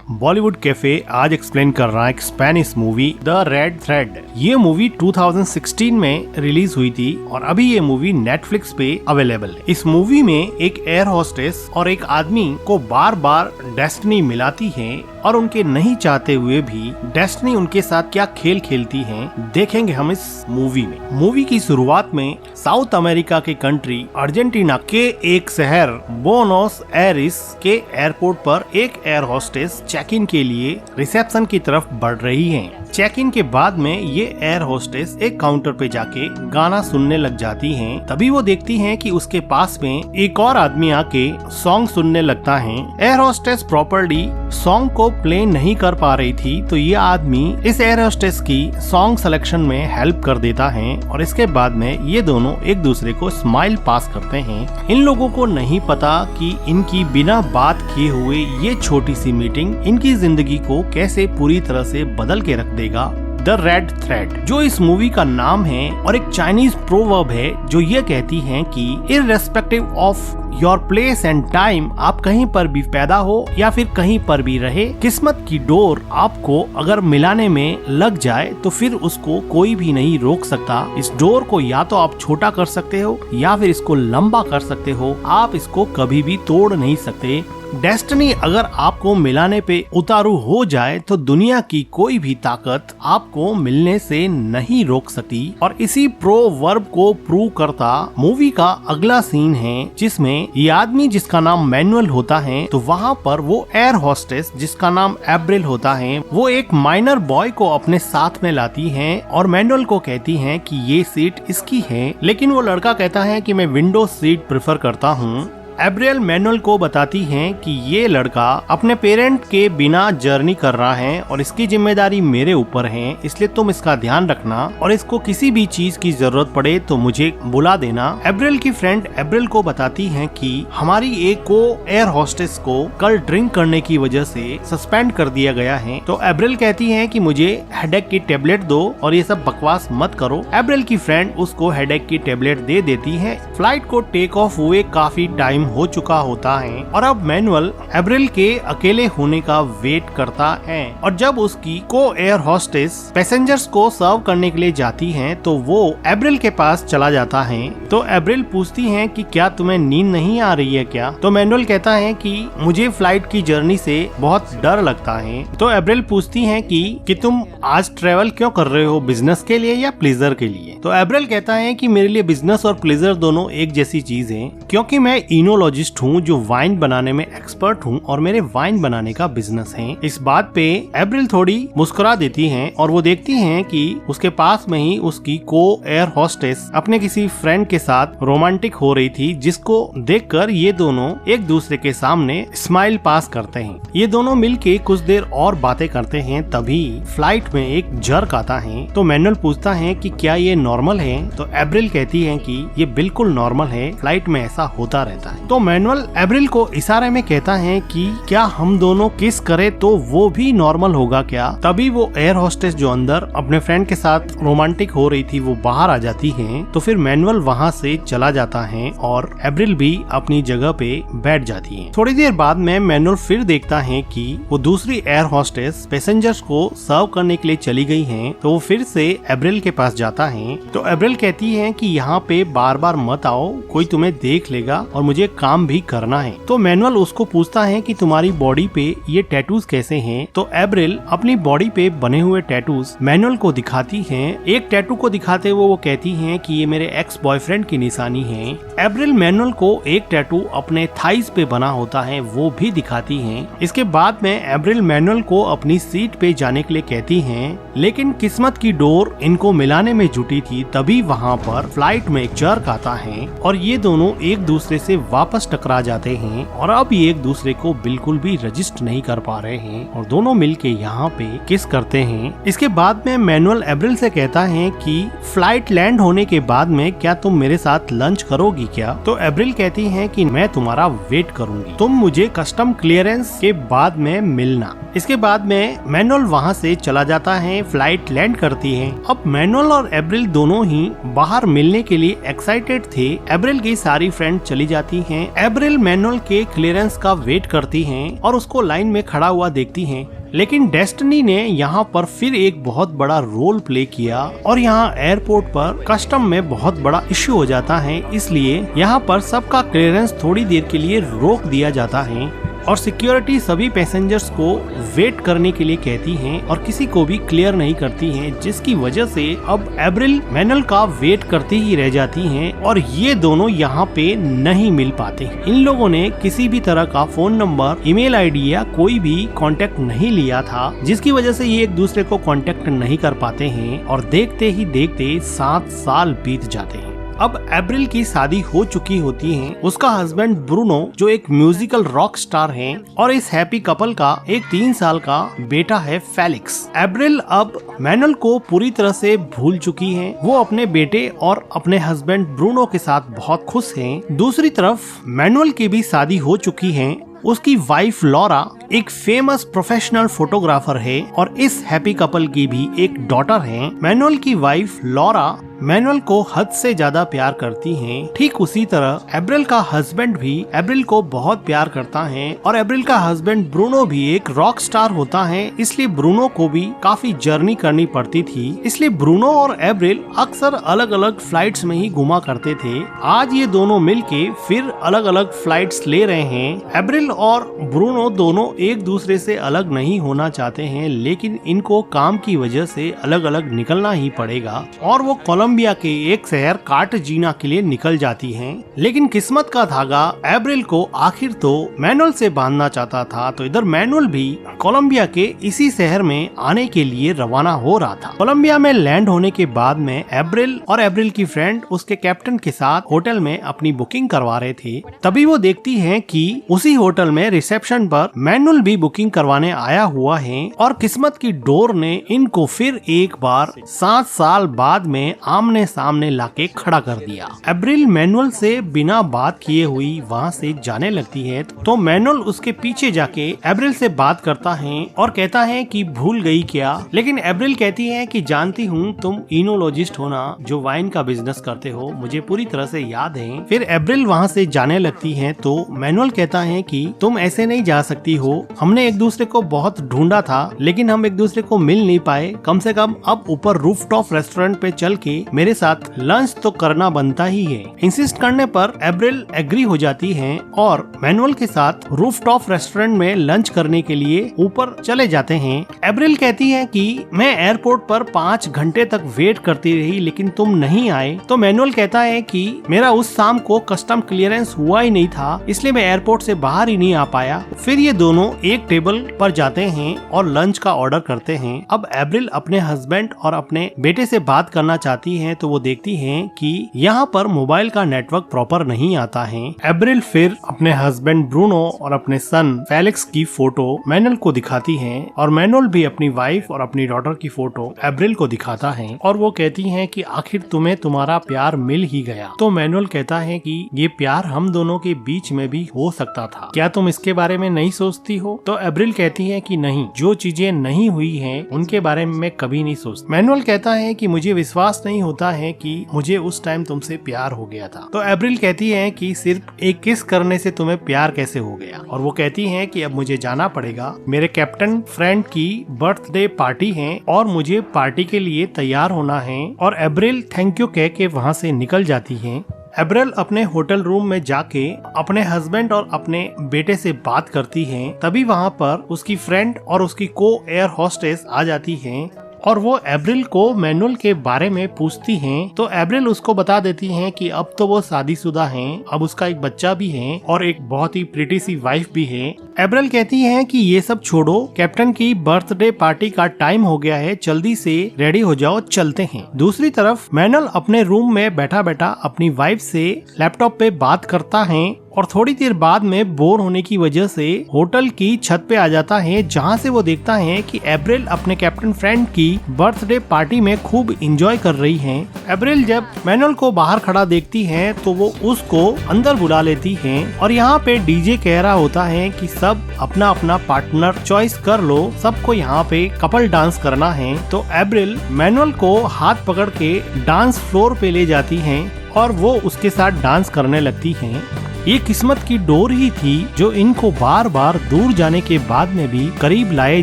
Bollywood cafe आज explain कर रहा है एक Spanish movie the red thread. ये मूवी 2016 में रिलीज हुई थी और अभी ये मूवी नेटफ्लिक्स पे अवेलेबल है। इस मूवी में एक एयर होस्टेस और एक आदमी को बार बार डेस्टिनी मिलाती है और उनके नहीं चाहते हुए भी डेस्टिनी उनके साथ क्या खेल खेलती है, देखेंगे हम इस मूवी में। मूवी की शुरुआत में साउथ अमेरिका के कंट्री अर्जेंटीना के एक शहर बोनोस एरिस के एयरपोर्ट पर एक एयर होस्टेस चेक इन के लिए रिसेप्शन की तरफ बढ़ रही है। चेक इन के बाद में ये एयर होस्टेस एक काउंटर पे जाके गाना सुनने लग जाती हैं। तभी वो देखती हैं कि उसके पास में एक और आदमी आके सॉन्ग सुनने लगता है। एयर होस्टेस प्रॉपर्ली सॉन्ग को प्ले नहीं कर पा रही थी, तो ये आदमी इस एयर होस्टेस की सॉन्ग सिलेक्शन में हेल्प कर देता है और इसके बाद में ये दोनों एक दूसरे को स्माइल पास करते हैं। इन लोगों को नहीं पता कि इनकी बिना बात किए हुए ये छोटी सी मीटिंग इनकी जिंदगी को कैसे पूरी तरह से बदल के रख देगा। द रेड थ्रेड जो इस मूवी का नाम है और एक चाइनीज प्रोवर्ब है जो ये कहती है कि irrespective of your place and time, आप कहीं पर भी पैदा हो या फिर कहीं पर भी रहे, किस्मत की डोर आपको अगर मिलाने में लग जाए तो फिर उसको कोई भी नहीं रोक सकता। इस डोर को या तो आप छोटा कर सकते हो या फिर इसको लंबा कर सकते हो, आप इसको कभी भी तोड़ नहीं सकते। डेस्टिनी अगर आपको मिलाने पे उतारू हो जाए तो दुनिया की कोई भी ताकत आपको मिलने से नहीं रोक सकती। और इसी प्रोवर्ब को प्रूव करता मूवी का अगला सीन है जिसमें ये आदमी जिसका नाम मैनुअल होता है, तो वहाँ पर वो एयर होस्टेस जिसका नाम एब्रिल होता है, वो एक माइनर बॉय को अपने साथ में लाती है और मैनुअल को कहती है कि ये सीट इसकी है, लेकिन वो लड़का कहता है कि मैं विंडो सीट प्रेफर करता हूँ। एब्रियल मैनुअल को बताती हैं कि ये लड़का अपने पेरेंट के बिना जर्नी कर रहा है और इसकी जिम्मेदारी मेरे ऊपर है, इसलिए तुम इसका ध्यान रखना और इसको किसी भी चीज की जरूरत पड़े तो मुझे बुला देना। एब्रियल की फ्रेंड एब्रियल को बताती हैं कि हमारी एक को एयर होस्टेस को कल ड्रिंक करने की वजह से सस्पेंड कर दिया गया है। तो एब्रियल कहती है कि मुझे हेडेक की टेबलेट दो और ये सब बकवास मत करो। एब्रियल की फ्रेंड उसको हेडेक की टेबलेट दे देती है। फ्लाइट को टेक ऑफ हुए काफी टाइम हो चुका होता है और अब मैनुअल एब्रिल के अकेले होने का वेट करता है और जब उसकी को एयर होस्टेस पैसेंजर्स को सर्व करने के लिए जाती है तो वो एब्रिल के पास चला जाता है। तो एब्रिल पूछती है कि क्या तुम्हें नींद नहीं आ रही है क्या? तो मैनुअल कहता है कि मुझे फ्लाइट की जर्नी से बहुत डर लगता है। तो एब्रिल पूछती है कि तुम आज ट्रेवल क्यों कर रहे हो, बिजनेस के लिए या प्लेजर के लिए? तो एब्रिल कहता है कि मेरे लिए बिजनेस और प्लेजर दोनों एक जैसी चीज है, क्योंकि मैं इनोलॉजिस्ट हूँ जो वाइन बनाने में एक्सपर्ट हूँ और मेरे वाइन बनाने का बिजनेस है। इस बात पे एब्रिल थोड़ी मुस्कुरा देती हैं और वो देखती हैं कि उसके पास में ही उसकी को एयर होस्टेस अपने किसी फ्रेंड के साथ रोमांटिक हो रही थी, जिसको देखकर ये दोनों एक दूसरे के सामने स्माइल पास करते हैं। ये दोनों मिलके कुछ देर और बातें करते हैं, तभी फ्लाइट में एक जर्क आता है। तो मैनुअल पूछता है कि क्या ये नॉर्मल है? तो एब्रिल कहती है कि ये बिल्कुल नॉर्मल है, फ्लाइट में ऐसा होता रहता है। तो मैनुअल एब्रिल को इशारे में कहता है कि क्या हम दोनों किस करे तो वो भी नॉर्मल होगा क्या? तभी वो एयर होस्टेस जो अंदर अपने फ्रेंड के साथ रोमांटिक हो रही थी वो बाहर आ जाती है। तो फिर मैनुअल वहाँ से चला जाता है और एब्रिल भी अपनी जगह पे बैठ जाती है। थोड़ी देर बाद में मैनुअल फिर देखता है कि वो दूसरी एयर होस्टेस पैसेंजर्स को सर्व करने के लिए चली गई है। तो वो फिर से एब्रिल के पास जाता है। तो एब्रिल कहती है कि यहाँ पे बार बार मत आओ, कोई तुम्हें देख लेगा और मुझे काम भी करना है। तो मैनुअल उसको पूछता है कि तुम्हारी बॉडी पे ये टैटूज कैसे हैं? तो एब्रिल अपनी बॉडी पे बने हुए टैटूज मैनुअल को दिखाती है। एक टैटू को दिखाते हुए वो कहती है कि ये मेरे एक्स बॉयफ्रेंड की निशानी है। एब्रिल मैनुअल को एक टैटू अपने थाइस पे बना होता है वो भी दिखाती है। इसके बाद में एब्रिल मैनुअल को अपनी सीट पे जाने के लिए कहती है, लेकिन किस्मत की डोर इनको मिलाने में जुटी थी। तभी वहाँ पर फ्लाइट में एक जर्क आता है और ये दोनों एक दूसरे से वापस टकरा जाते हैं और अब ये एक दूसरे को बिल्कुल भी रजिस्ट नहीं कर पा रहे हैं और दोनों मिलके यहाँ पे किस करते हैं। इसके बाद में मैनुअल एब्रिल से कहता है कि फ्लाइट लैंड होने के बाद में क्या तुम मेरे साथ लंच करोगी क्या? तो एब्रिल कहती है कि मैं तुम्हारा वेट करूंगी, तुम मुझे कस्टम क्लियरेंस के बाद में मिलना। इसके बाद में मैनुअल वहाँ से चला जाता है, फ्लाइट लैंड करती है। अब मैनुअल और एब्रिल दोनों ही बाहर मिलने के लिए एक्साइटेड थे। एब्रिल की सारी फ्रेंड चली जाती हैं। एब्रिल मैनुअल के क्लियरेंस का वेट करती हैं और उसको लाइन में खड़ा हुआ देखती हैं। लेकिन डेस्टिनी ने यहाँ पर फिर एक बहुत बड़ा रोल प्ले किया और यहाँ एयरपोर्ट पर कस्टम में बहुत बड़ा इश्यू हो जाता है, इसलिए यहाँ पर सबका क्लियरेंस थोड़ी देर के लिए रोक दिया जाता है और सिक्योरिटी सभी पैसेंजर्स को वेट करने के लिए कहती हैं और किसी को भी क्लियर नहीं करती हैं, जिसकी वजह से अब एब्रिल मैनुअल का वेट करती ही रह जाती हैं और ये दोनों यहाँ पे नहीं मिल पाते। इन लोगों ने किसी भी तरह का फोन नंबर, ईमेल आईडी या कोई भी कांटेक्ट नहीं लिया था, जिसकी वजह से ये एक दूसरे को कांटेक्ट नहीं कर पाते हैं और देखते ही देखते 7 साल बीत जाते हैं। अब एब्रिल की शादी हो चुकी होती है। उसका हस्बैंड ब्रूनो जो एक म्यूजिकल रॉक स्टार है और इस हैप्पी कपल का एक 3 साल का बेटा है फेलिक्स। एब्रिल अब मैनुअल को पूरी तरह से भूल चुकी है। वो अपने बेटे और अपने हस्बैंड ब्रूनो के साथ बहुत खुश हैं। दूसरी तरफ मैनुअल की भी शादी हो चुकी है। उसकी वाइफ लॉरा एक फेमस प्रोफेशनल फोटोग्राफर है और इस हैप्पी कपल की भी एक डॉटर है। मैनुअल की वाइफ लॉरा मैनुअल को हद से ज्यादा प्यार करती हैं। ठीक उसी तरह एब्रिल का हस्बैंड भी एब्रिल को बहुत प्यार करता है और एब्रिल का हस्बैंड ब्रूनो भी एक रॉक स्टार होता है, इसलिए ब्रूनो को भी काफी जर्नी करनी पड़ती थी। इसलिए ब्रूनो और एब्रिल अक्सर अलग अलग फ्लाइट्स में ही घुमा करते थे। आज ये दोनों मिलके फिर अलग अलग फ्लाइट्स ले रहे हैं। एब्रिल और ब्रूनो दोनों एक दूसरे से अलग नहीं होना चाहते हैं, लेकिन इनको काम की वजह से अलग अलग निकलना ही पड़ेगा और वो कोलंबिया के एक शहर कार्टाजीना के लिए निकल जाती हैं। लेकिन किस्मत का धागा एब्रिल को आखिर तो मैनुअल से बांधना चाहता था, तो इधर मैनुअल भी कोलंबिया के इसी शहर में आने के लिए रवाना हो रहा था। कोलंबिया में लैंड होने के बाद में एब्रिल और एब्रिल की फ्रेंड उसके कैप्टन के साथ होटल में अपनी बुकिंग करवा रहे थे। तभी वो देखती है कि उसी होटल में रिसेप्शन पर मैनुअल भी बुकिंग करवाने आया हुआ है और किस्मत की डोर ने इनको फिर एक बार 7 साल बाद में आमने सामने लाके खड़ा कर दिया। एब्रिल मैनुअल से बिना बात किए हुई वहाँ से जाने लगती है, तो मैनुअल उसके पीछे जाके एब्रिल से बात करता है और कहता है कि भूल गई क्या। लेकिन एब्रिल कहती है कि जानती हूँ तुम इनोलॉजिस्ट हो ना, जो वाइन का बिजनेस करते हो, मुझे पूरी तरह से याद है। फिर एब्रिल वहाँ से जाने लगती है तो मैनुअल कहता है कि तुम ऐसे नहीं जा सकती हो, हमने एक दूसरे को बहुत ढूंढा था लेकिन हम एक दूसरे को मिल नहीं पाए, कम से कम अब ऊपर रूफटॉप रेस्टोरेंट पे चल के मेरे साथ लंच तो करना बनता ही है। इंसिस्ट करने पर एब्रिल एग्री हो जाती है और मैनुअल के साथ रूफटॉप रेस्टोरेंट में लंच करने के लिए ऊपर चले जाते हैं। एब्रिल कहती है कि मैं एयरपोर्ट पर 5 घंटे तक वेट करती रही लेकिन तुम नहीं आए, तो मैनुअल कहता है कि मेरा उस शाम को कस्टम क्लियरेंस हुआ ही नहीं था, इसलिए मैं एयरपोर्ट से बाहर ही नहीं आ पाया। फिर ये दोनों एक टेबल पर जाते हैं और लंच का ऑर्डर करते हैं। अब एब्रिल अपने हस्बैंड और अपने बेटे से बात करना चाहती है, तो वो देखती हैं कि यहाँ पर मोबाइल का नेटवर्क प्रॉपर नहीं आता है। एब्रिल फिर अपने हस्बैंड ब्रूनो और अपने सन फेलिक्स की फोटो मैनुअल को दिखाती है और मैनुअल भी अपनी वाइफ और अपनी डॉटर की फोटो एब्रिल को दिखाता है और वो कहती है कि आखिर तुम्हें तुम्हारा प्यार मिल ही गया। तो मैनुअल कहता है कि ये प्यार हम दोनों के बीच में भी हो सकता था, क्या तुम इसके बारे में नहीं सोचती हो? तो एब्रिल कहती है कि नहीं, जो चीजें नहीं हुई हैं उनके बारे में मैं कभी नहीं सोचती। मैनुअल कहता है कि मुझे विश्वास नहीं होता है कि मुझे उस टाइम तुमसे प्यार हो गया था। तो एब्रिल कहती है कि सिर्फ एक किस करने से तुम्हें प्यार कैसे हो गया, और वो कहती है कि अब मुझे जाना पड़ेगा, मेरे कैप्टन फ्रेंड की बर्थडे पार्टी है और मुझे पार्टी के लिए तैयार होना है। और एब्रिल थैंक यू कह के वहाँ से निकल जाती है। एब्रिल अपने होटल रूम में जाके अपने हस्बैंड और अपने बेटे से बात करती है। तभी वहाँ पर उसकी फ्रेंड और उसकी को एयर होस्टेस आ जाती हैं और वो एब्रिल को मैनुअल के बारे में पूछती हैं। तो एब्रिल उसको बता देती हैं कि अब तो वो शादीशुदा हैं, अब उसका एक बच्चा भी है और एक बहुत ही प्रिटी सी वाइफ भी है। एब्रिल कहती हैं कि ये सब छोड़ो, कैप्टन की बर्थडे पार्टी का टाइम हो गया है, जल्दी से रेडी हो जाओ, चलते हैं। दूसरी तरफ मैनुअल अपने रूम में बैठा बैठा अपनी वाइफ से लैपटॉप पे बात करता है और थोड़ी देर बाद में बोर होने की वजह से होटल की छत पे आ जाता है, जहाँ से वो देखता है कि अप्रैल अपने कैप्टन फ्रेंड की बर्थडे पार्टी में खूब एंजॉय कर रही है। अप्रैल जब मैनुअल को बाहर खड़ा देखती है तो वो उसको अंदर बुला लेती है और यहाँ पे डीजे कह रहा होता है कि सब अपना अपना पार्टनर चॉइस कर लो, सबको यहाँ पे कपल डांस करना है। तो अप्रैल मैनुअल को हाथ पकड़ के डांस फ्लोर पे ले जाती है और वो उसके साथ डांस करने लगती हैं। ये किस्मत की डोर ही थी जो इनको बार बार दूर जाने के बाद में भी करीब लाए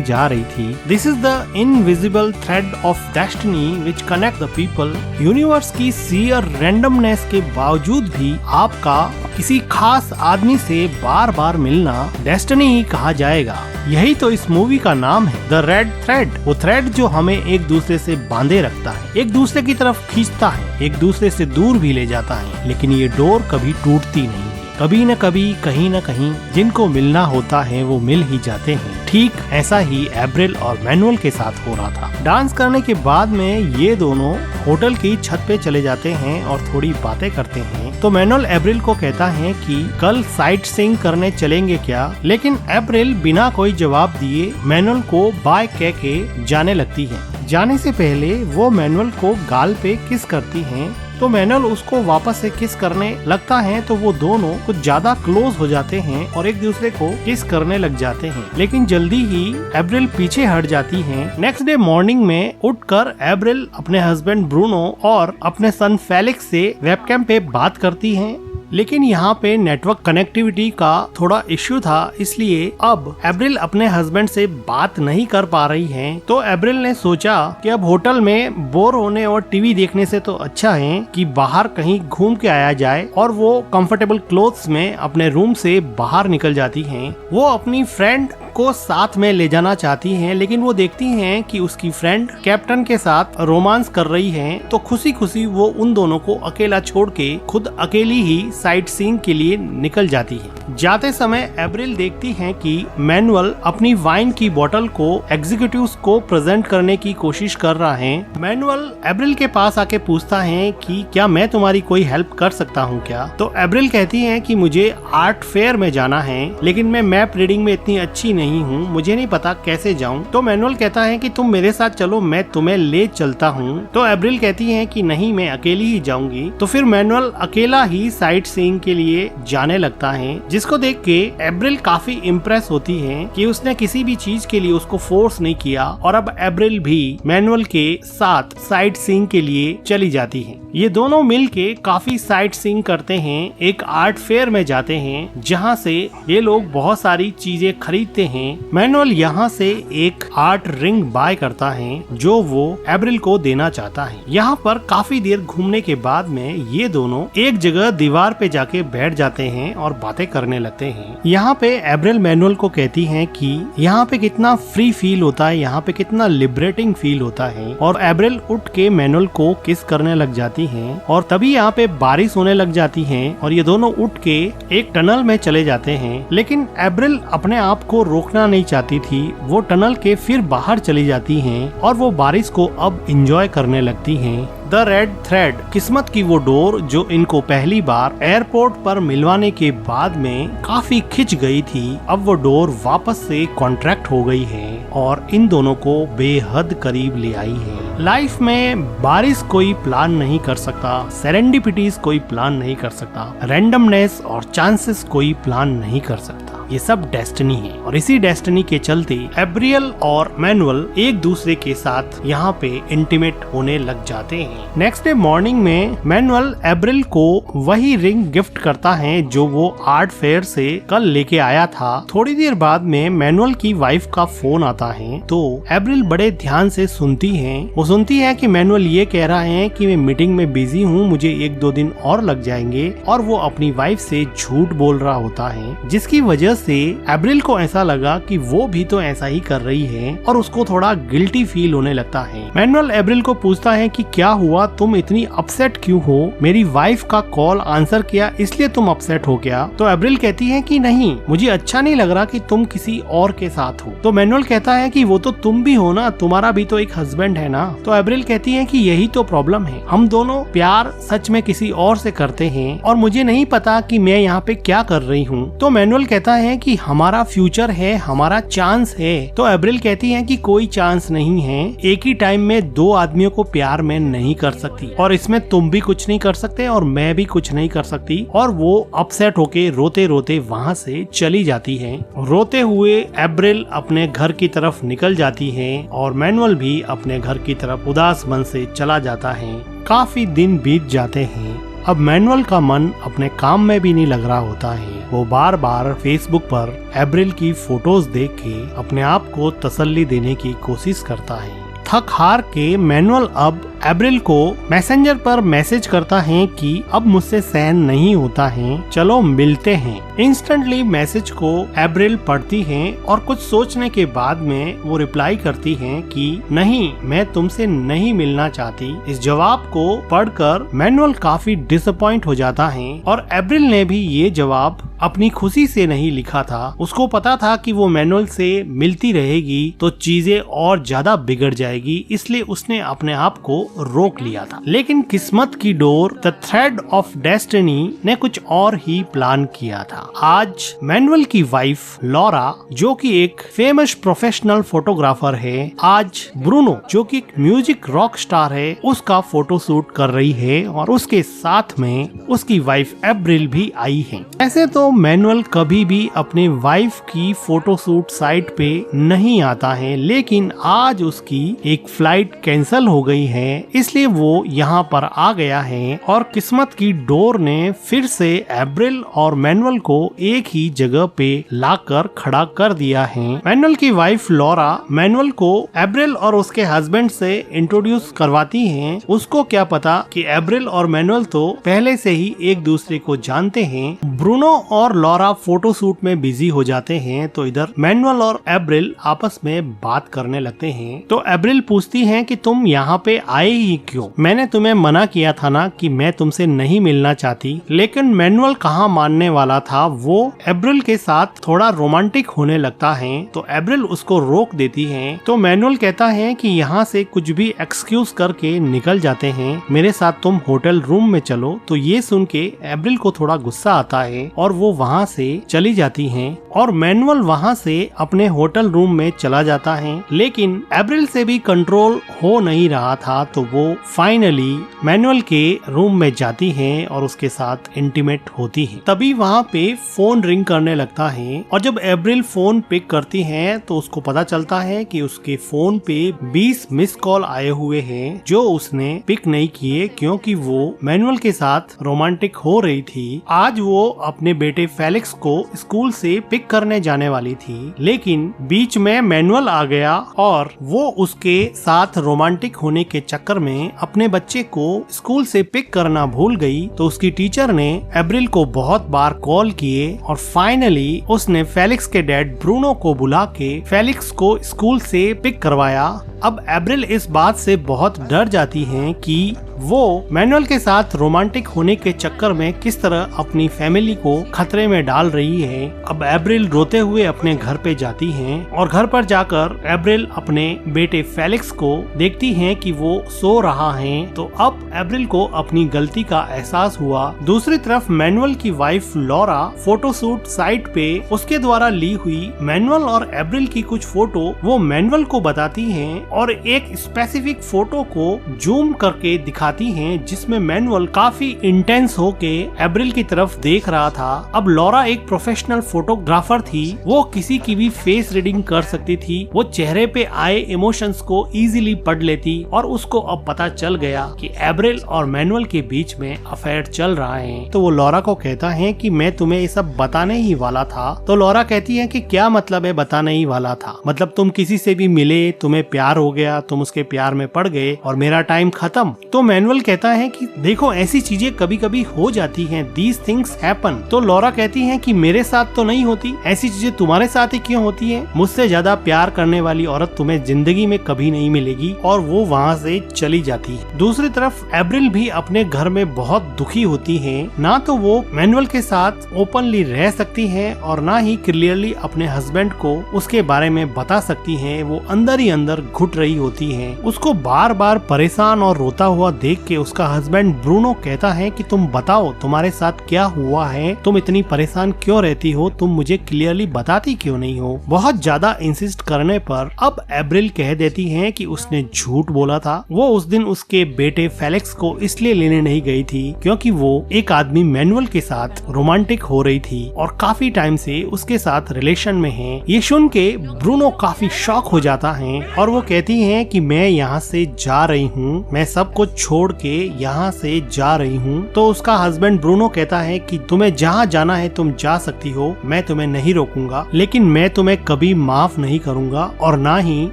जा रही थी। This is the invisible thread of destiny which connect the people. Universe की सीयर रैंडमनेस के बावजूद भी आपका किसी खास आदमी से बार बार मिलना डेस्टिनी ही कहा जाएगा। यही तो इस मूवी का नाम है, द रेड थ्रेड। वो थ्रेड जो हमें एक दूसरे से बांधे रखता है, एक दूसरे की तरफ खींचता है, एक दूसरे से दूर भी ले जाता है, लेकिन ये डोर कभी टूटती नहीं। कभी न कभी कहीं न कहीं जिनको मिलना होता है वो मिल ही जाते हैं। ठीक ऐसा ही अप्रैल और मैनुअल के साथ हो रहा था। डांस करने के बाद में ये दोनों होटल की छत पे चले जाते हैं और थोड़ी बातें करते हैं। तो मैनुअल अप्रैल को कहता है कि कल साइट सीइंग करने चलेंगे क्या, लेकिन अप्रैल बिना कोई जवाब दिए मैनुअल को बाय कह के जाने लगती है। जाने से पहले वो मैनुअल को गाल पे किस करती हैं, तो मैनुअल उसको वापस से किस करने लगता है, तो वो दोनों कुछ ज्यादा क्लोज हो जाते हैं और एक दूसरे को किस करने लग जाते हैं। लेकिन जल्दी ही अप्रैल पीछे हट जाती है। नेक्स्ट डे मॉर्निंग में उठकर अप्रैल अपने हस्बैंड ब्रूनो और अपने सन फेलिक्स से वेबकैम पे बात करती है, लेकिन यहाँ पे नेटवर्क कनेक्टिविटी का थोड़ा इश्यू था, इसलिए अब अप्रैल अपने हस्बैंड से बात नहीं कर पा रही है। तो अप्रैल ने सोचा कि अब होटल में बोर होने और टीवी देखने से तो अच्छा है कि बाहर कहीं घूम के आया जाए, और वो कंफर्टेबल क्लोथ्स में अपने रूम से बाहर निकल जाती हैं। वो अपनी फ्रेंड को साथ में ले जाना चाहती हैं, लेकिन वो देखती हैं कि उसकी फ्रेंड कैप्टन के साथ रोमांस कर रही है, तो खुशी खुशी वो उन दोनों को अकेला छोड़ के खुद अकेली ही साइट सीइंग के लिए निकल जाती है। जाते समय अप्रैल देखती है कि मैनुअल अपनी वाइन की बोतल को एग्जीक्यूटिव्स को प्रेजेंट करने की कोशिश कर रहा है। मैनुअल अप्रैल के पास आके पूछता है कि क्या मैं तुम्हारी कोई हेल्प कर सकता हूँ क्या। तो अप्रैल कहती है कि मुझे आर्ट फेयर में जाना है, लेकिन मैं मैप रीडिंग में इतनी अच्छी नहीं हूँ, मुझे नहीं पता कैसे जाऊँ। तो मैनुअल कहता है कि तुम मेरे साथ चलो, मैं तुम्हें ले चलता हूँ। तो अप्रैल कहती है कि नहीं, मैं अकेली ही जाऊंगी। तो फिर मैनुअल अकेला ही साइट सीइंग के लिए जाने लगता है, जिसको देख के अप्रैल काफी इम्प्रेस होती है कि उसने किसी भी चीज के लिए उसको फोर्स नहीं किया, और अब अप्रैल भी मैनुअल के साथ साइट सीइंग के लिए चली जाती है। ये दोनों मिलके काफी साइट सीइंग करते हैं, एक आर्ट फेयर में जाते हैं जहाँ से ये लोग बहुत सारी चीजें खरीदते हैं। मैनुअल यहाँ से एक आर्ट रिंग बाय करता है जो वो अप्रैल को देना चाहता है। यहाँ पर काफी देर घूमने के बाद में ये दोनों एक जगह दीवार पे जाके बैठ जाते हैं और बातें करने लगते हैं। यहाँ पे अप्रैल मैनुअल को कहती है कि यहाँ पे कितना फ्री फील होता है, यहाँ पे कितना लिबरेटिंग फील होता है, और अप्रैल उठ के मैनुअल को किस करने लग जाती है। और तभी यहाँ पे बारिश होने लग जाती है और ये दोनों उठ के एक टनल में चले जाते हैं, लेकिन अप्रैल अपने आप को रोकना नहीं चाहती थी। वो टनल के फिर बाहर चली जाती हैं और वो बारिश को अब एंजॉय करने लगती हैं। द रेड थ्रेड, किस्मत की वो डोर जो इनको पहली बार एयरपोर्ट पर मिलवाने के बाद में काफी खिंच गई थी, अब वो डोर वापस से कॉन्ट्रैक्ट हो गई है और इन दोनों को बेहद करीब ले आई है। लाइफ में बारिश कोई प्लान नहीं कर सकता, सेरेंडिपिटीज कोई प्लान नहीं कर सकता, रैंडमनेस और चांसेस कोई प्लान नहीं कर सकता। ये सब डेस्टिनी है, और इसी डेस्टिनी के चलते अप्रैल और मैनुअल एक दूसरे के साथ यहाँ पे इंटीमेट होने लग जाते हैं। नेक्स्ट डे मॉर्निंग में मैनुअल अप्रैल को वही रिंग गिफ्ट करता है जो वो आर्ट फेयर से कल लेके आया था। थोड़ी देर बाद में मैनुअल की वाइफ का फोन आता है, तो अप्रैल बड़े ध्यान से सुनती है। वो सुनती है कि मैनुअल ये कह रहा है कि मैं मीटिंग में बिजी हूँ, मुझे 1-2 दिन और लग जाएंगे, और वो अपनी वाइफ से झूठ बोल रहा होता है, जिसकी वजह से एब्रिल को ऐसा लगा कि वो भी तो ऐसा ही कर रही है और उसको थोड़ा गिल्टी फील होने लगता है। मैनुअल एब्रिल को पूछता है कि क्या हुआ, तुम इतनी अपसेट क्यों हो, मेरी वाइफ का कॉल आंसर किया इसलिए तुम अपसेट हो क्या? तो एब्रिल कहती है कि नहीं, मुझे अच्छा नहीं लग रहा कि तुम किसी और के साथ हो। तो मैनुअल कहता है कि वो तो तुम भी हो ना, तुम्हारा भी तो एक हस्बैंड है ना। तो एब्रिल कहती है कि यही तो प्रॉब्लम है, हम दोनों प्यार सच में किसी और से करते हैं और मुझे नहीं पता कि मैं यहाँ पे क्या कर रही हूँ। तो मैनुअल कहता है कि हमारा फ्यूचर है, हमारा चांस है। तो एब्रिल कहती है कि कोई चांस नहीं है, एक ही टाइम में दो आदमियों को प्यार में नहीं कर सकती और इसमें तुम भी कुछ नहीं कर सकते और मैं भी कुछ नहीं कर सकती। और वो अपसेट होके रोते रोते वहाँ से चली जाती है। रोते हुए एब्रिल अपने घर की तरफ निकल जाती है और मैनुअल भी अपने घर की तरफ उदास मन से चला जाता है। काफी दिन बीत जाते हैं। अब मैनुअल का मन अपने काम में भी नहीं लग रहा होता है। वो बार बार फेसबुक पर एब्रिल की फोटोज देख के अपने आप को तसल्ली देने की कोशिश करता है। थक हार के मैनुअल अब एब्रिल को मैसेंजर पर मैसेज करता है कि अब मुझसे सहन नहीं होता है, चलो मिलते हैं। इंस्टेंटली मैसेज को एब्रिल पढ़ती है और कुछ सोचने के बाद में वो रिप्लाई करती है कि नहीं, मैं तुमसे नहीं मिलना चाहती। इस जवाब को पढ़कर मैनुअल काफी डिसअपॉइंट हो जाता है और एब्रिल ने भी ये जवाब अपनी खुशी से नहीं लिखा था। उसको पता था कि वो मैनुअल से मिलती रहेगी तो चीजें और ज्यादा बिगड़ जाएगी, इसलिए उसने अपने आप को रोक लिया था। लेकिन किस्मत की door, the thread of destiny ने कुछ और ही प्लान किया था। आज मैनुअल की वाइफ लॉरा, जो कि एक फेमस प्रोफेशनल फोटोग्राफर है, आज ब्रूनो, जो कि एक म्यूजिक रॉक स्टार है, उसका फोटो शूट कर रही है और उसके साथ में उसकी वाइफ एब्रिल भी आई है। ऐसे तो मैनुअल कभी भी अपने वाइफ की फोटो शूट साइट पे नहीं आता है, लेकिन आज उसकी एक फ्लाइट कैंसिल हो गई है, इसलिए वो यहाँ पर आ गया है और किस्मत की डोर ने फिर से एब्रिल और मैनुअल को एक ही जगह पे लाकर खड़ा कर दिया है। मैनुअल की वाइफ लॉरा मैनुअल को एब्रिल और उसके हस्बैंड से इंट्रोड्यूस करवाती है। उसको क्या पता कि एब्रिल और मैनुअल तो पहले से ही एक दूसरे को जानते हैं। ब्रूनो और लॉरा फोटो शूट में बिजी हो जाते हैं तो इधर मैनुअल और एब्रिल आपस में बात करने लगते हैं। तो एब्रिल पूछती है कि तुम यहाँ पे आए ही क्यों? मैंने तुम्हें मना किया था ना कि मैं तुमसे नहीं मिलना चाहती। लेकिन मैनुअल कहाँ मानने वाला था, वो एब्रिल के साथ थोड़ा रोमांटिक होने लगता है तो एब्रिल उसको रोक देती है। तो मैनुअल कहता है कि यहाँ से कुछ भी एक्सक्यूज करके निकल जाते हैं, मेरे साथ तुम होटल रूम में चलो। तो ये सुन के एब्रिल को थोड़ा गुस्सा आता है और वो वहाँ से चली जाती हैं और मैनुअल वहाँ से अपने होटल रूम में चला जाता है। लेकिन एब्रिल से भी कंट्रोल हो नहीं रहा था तो वो फाइनली मैनुअल के रूम में जाती है और उसके साथ इंटीमेट होती है। तभी वहाँ पे फोन रिंग करने लगता है और जब एब्रिल फोन पिक करती है तो उसको पता चलता है कि उसके फोन पे 20 मिस कॉल आए हुए हैं जो उसने पिक नहीं किए क्योंकि वो मैनुअल के साथ रोमांटिक हो रही थी। आज वो अपने बेटे फेलिक्स को स्कूल से पिक करने जाने वाली थी, लेकिन बीच में मैनुअल आ गया और वो उसके साथ रोमांटिक होने के चक्कर में अपने बच्चे को स्कूल से पिक करना भूल गई। तो उसकी टीचर ने एब्रिल को बहुत बार कॉल किए और फाइनली उसने फेलिक्स के डैड ब्रूनो को बुला के फेलिक्स को स्कूल से पिक करवाया। अब एब्रिल इस बात से बहुत डर जाती है कि वो मैनुअल के साथ रोमांटिक होने के चक्कर में किस तरह अपनी फैमिली को खतरे में डाल रही है। अब एब्रिल रोते हुए अपने घर पे जाती है और घर पर जाकर एब्रिल अपने बेटे फेलिक्स को देखती है कि वो सो रहा है। तो अब एब्रिल को अपनी गलती का एहसास हुआ। दूसरी तरफ मैनुअल की वाइफ लॉरा फोटोशूट साइट पे उसके द्वारा ली हुई मैनुअल और एब्रिल की कुछ फोटो वो मैनुअल को बताती है और एक स्पेसिफिक फोटो को जूम करके दिखाती हैं जिसमें मैनुअल काफी इंटेंस होके एब्रिल की तरफ देख रहा था। अब लॉरा एक प्रोफेशनल फोटोग्राफर थी, वो किसी की भी फेस रीडिंग कर सकती थी, वो चेहरे पे आए इमोशंस को इजीली पढ़ लेती और उसको अब पता चल गया कि एब्रिल और मैनुअल के बीच में अफेयर चल रहा है। तो वो लॉरा को कहता है कि मैं तुम्हें ये सब बताने ही वाला था। तो लॉरा कहती है कि क्या मतलब है बताने ही वाला था? मतलब तुम किसी से भी मिले, तुम्हें प्यार हो गया, तुम उसके प्यार में पड़ गए और मेरा टाइम खत्म। तो मैनुअल कहता है कि देखो ऐसी चीजें कभी कभी हो जाती हैं, दीज थिंग्स हैपन। तो लॉरा कहती है कि मेरे साथ तो नहीं होती, ऐसी चीजें तुम्हारे साथ ही क्यों होती है? मुझसे ज्यादा प्यार करने वाली औरत तुम्हें जिंदगी में कभी नहीं मिलेगी, और वो वहाँ से चली जाती है। दूसरी तरफ एब्रिल भी अपने घर में बहुत दुखी होती है। ना तो वो मैनुअल के साथ ओपनली रह सकती है और ना ही क्लियरली अपने हस्बैंड को उसके बारे में बता सकती है। वो अंदर ही अंदर घुट रही होती है। उसको बार बार परेशान और रोता हुआ देख के उसका हस्बैंड ब्रूनो कहता है कि तुम बताओ तुम्हारे साथ क्या हुआ है, तुम इतनी परेशान क्यों रहती हो, तुम मुझे क्लियरली बताती क्यों नहीं हो। बहुत ज्यादा इंसिस्ट करने पर अब एब्रिल कह देती है कि उसने झूठ बोला था। वो उस दिन उसके बेटे फेलिक्स को इसलिए लेने नहीं गई थी क्योंकि वो एक आदमी मैनुअल के साथ रोमांटिक हो रही थी और काफी टाइम से उसके साथ रिलेशन में है। ये सुन के ब्रूनो काफी शॉक हो जाता है और वो कहती है कि मैं यहाँ से जा रही हूँ, मैं सब कुछ छोड़ के यहाँ से जा रही हूँ। तो उसका हस्बैंड ब्रूनो कहता है कि तुम्हें जहाँ जाना है तुम जा सकती हो, मैं तुम्हें नहीं रोकूंगा, लेकिन मैं तुम्हें कभी माफ नहीं करूंगा और ना ही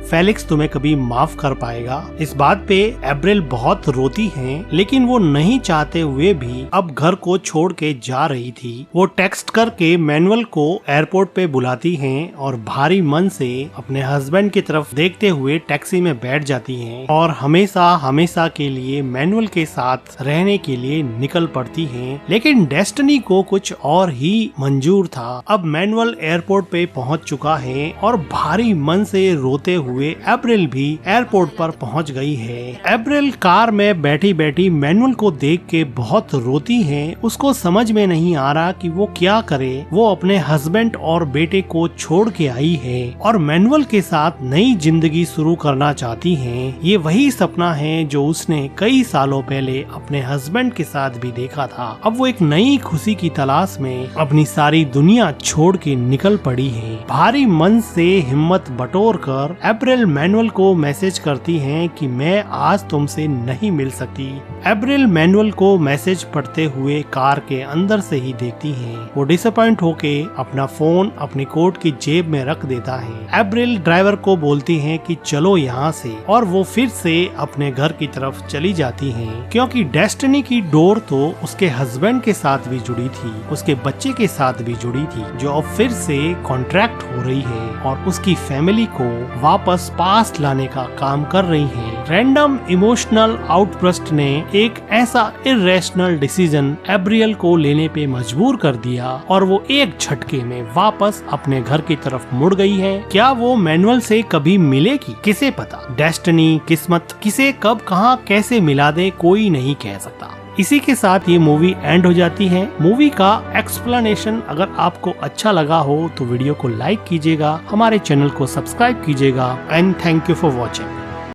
फेलिक्स तुम्हें कभी माफ कर पाएगा। इस बात पे एब्रिल बहुत रोती है, लेकिन वो नहीं चाहते हुए भी अब घर को छोड़ के जा रही थी। वो टेक्स्ट करके मैनुअल को एयरपोर्ट पे बुलाती है और भारी मन से अपने हस्बैंड की तरफ देखते हुए टैक्सी में बैठ जाती है और हमेशा हमेशा के लिए मैनुअल के साथ रहने के लिए निकल पड़ती है। लेकिन डेस्टिनी को कुछ और ही मंजूर था। अब मैनुअल एयरपोर्ट पे पहुंच चुका है और भारी मन से रोते हुए एब्रिल भी एयरपोर्ट पर पहुंच गई है। एब्रिल कार में बैठी बैठी मैनुअल को देख के बहुत रोती है। उसको समझ में नहीं आ रहा कि वो क्या करे। वो अपने हस्बैंड और बेटे को छोड़ के आई है और मैनुअल के साथ नई जिंदगी शुरू करना चाहती है। ये वही सपना है जो उसने कई सालों पहले अपने हस्बैंड के साथ भी देखा था। अब वो एक नई खुशी की तलाश में अपनी सारी दुनिया छोड़ के निकल पड़ी है। भारी मन से हिम्मत बटोर कर एब्रिल मैनुअल को मैसेज करती है कि मैं आज तुमसे नहीं मिल सकती। एब्रिल मैनुअल को मैसेज पढ़ते हुए कार के अंदर से ही देखती है। वो डिसअपॉइंट होके अपना फोन अपनी कोट की जेब में रख देता है। एब्रिल ड्राइवर को बोलती है कि चलो यहाँ से, और वो फिर से अपने घर की तरफ चली जाती है क्योंकि डेस्टिनी की डोर तो उसके हस्बैंड के साथ भी जुड़ी थी, उसके बच्चे के साथ भी जुड़ी थी, जो अब फिर से कॉन्ट्रैक्ट हो रही है और उसकी फैमिली को वापस पास लाने का काम कर रही है। रैंडम इमोशनल आउटबर्स्ट ने एक ऐसा इरेशनल डिसीजन एब्रियल को लेने पे मजबूर कर दिया और वो एक झटके में वापस अपने घर की तरफ मुड़ गई है। क्या वो मैनुअल से कभी मिलेगी, किसे पता। डेस्टिनी, किस्मत किसे कब कहां कैसे मिला दे कोई नहीं कह सकता। इसी के साथ ये मूवी एंड हो जाती है। मूवी का एक्सप्लेनेशन अगर आपको अच्छा लगा हो तो वीडियो को लाइक कीजिएगा, हमारे चैनल को सब्सक्राइब कीजिएगा and thank you for watching.